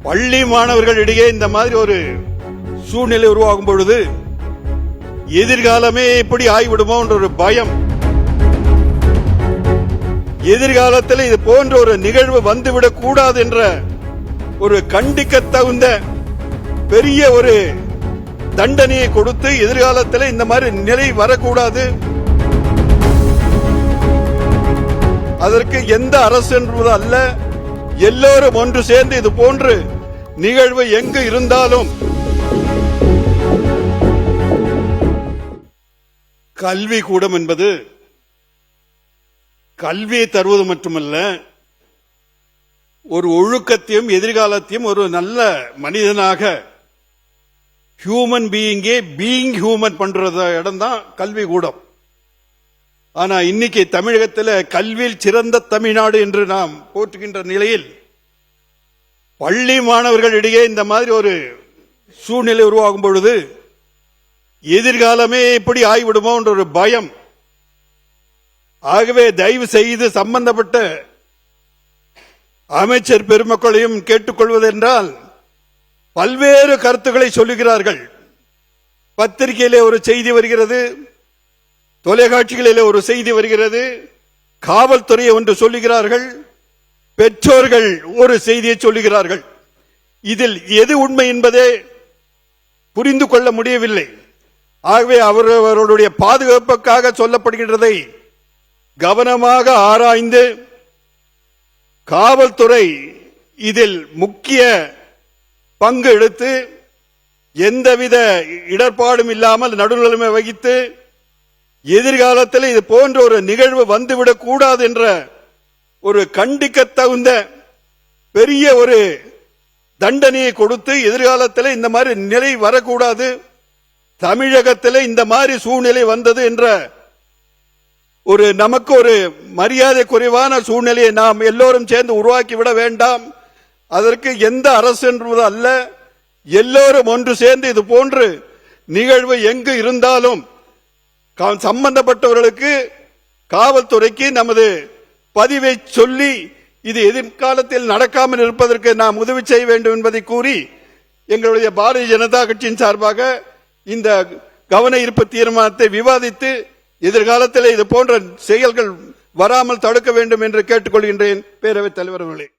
பள்ளி மாணவர்களிடையே இந்த மாதிரி ஒரு சூழ்நிலை உருவாகும் பொழுது எதிர்காலமே எப்படி ஆகிவிடுமோ என்ற ஒரு பயம், எதிர்காலத்தில் இது போன்ற ஒரு நிகழ்வு வந்துவிடக் கூடாது என்ற ஒரு கண்டிக்க தகுந்த பெரிய ஒரு தண்டனையை கொடுத்து எதிர்காலத்தில் இந்த மாதிரி நிலை வரக்கூடாது. அதற்கு எந்த அரசு என்பது அல்ல, எல்லோரும் ஒன்று சேர்ந்து இது போன்று நிகழ்வு எங்கு இருந்தாலும் கல்வி கூடம் என்பது கல்வியை தருவது மட்டுமல்ல, ஒரு ஒழுக்கத்தையும் எதிர்காலத்தையும் ஒரு நல்ல மனிதனாக ஹியூமன் பீயிங் ஹியூமன் பண்ற இடம் தான் கல்வி கூடம். ஆனா இன்னைக்கு தமிழகத்தில் கல்வியில் சிறந்த தமிழ்நாடு என்று நாம் போற்றுகின்ற நிலையில் பள்ளி மாணவர்களிடையே இந்த மாதிரி ஒரு சூழ்நிலை உருவாகும் பொழுது எதிர்காலமே எப்படி ஆகிவிடுமோ என்ற ஒரு பயம். ஆகவே தயவு செய்து சம்பந்தப்பட்ட அமைச்சர் பெருமக்களையும் கேட்டுக்கொள்வதென்றால், பல்வேறு கருத்துக்களை சொல்லுகிறார்கள். பத்திரிகையிலே ஒரு செய்தி வருகிறது, தொலைக்காட்சிகளிலே ஒரு செய்தி வருகிறது, காவல்துறையை ஒன்று சொல்லுகிறார்கள், பெற்றோர்கள் ஒரு செய்தியை சொல்லுகிறார்கள். இதில் எது உண்மை என்பதே புரிந்து கொள்ள முடியவில்லை. ஆகவே அவர்களுடைய பாதுகாப்புக்காக சொல்லப்படுகின்றதை கவனமாக ஆராய்ந்து காவல்துறை இதில் முக்கிய பங்கு எடுத்து எந்தவித இடர்பாடும் இல்லாமல் நடுநிலைமை வகித்து எதிர்காலத்தில் இது போன்ற ஒரு நிகழ்வு வந்துவிடக் கூடாது என்ற ஒரு கண்டிக்க தகுந்த பெரிய ஒரு தண்டனையை கொடுத்து எதிர்காலத்தில் இந்த மாதிரி நிலை வரக்கூடாது. தமிழகத்தில் இந்த மாதிரி சூழ்நிலை வந்தது என்ற ஒரு நமக்கு ஒரு மரியாதை குறைவான சூழ்நிலையை நாம் எல்லோரும் சேர்ந்து உருவாக்கிவிட வேண்டாம். அதற்கு எந்த அரசு என்பது அல்ல, எல்லோரும் ஒன்று சேர்ந்து இது போன்று நிகழ்வு எங்கு இருந்தாலும் சம்பந்தப்பட்டவர்களுக்கு காவல்துறைக்கு நமது பதிவை சொல்லி இது எதிர்காலத்தில் நடக்காமல் இருப்பதற்கு நாம் உதவி செய்ய வேண்டும் என்பதை கூறி எங்களுடைய பாரதிய ஜனதா கட்சியின் சார்பாக இந்த கவன ஈர்ப்பு தீர்மானத்தை விவாதித்து எதிர்காலத்தில் இது போன்ற செயல்கள் வராமல் தடுக்க வேண்டும் என்று கேட்டுக்கொள்கின்றேன் பேரவைத் தலைவர் அவர்களே.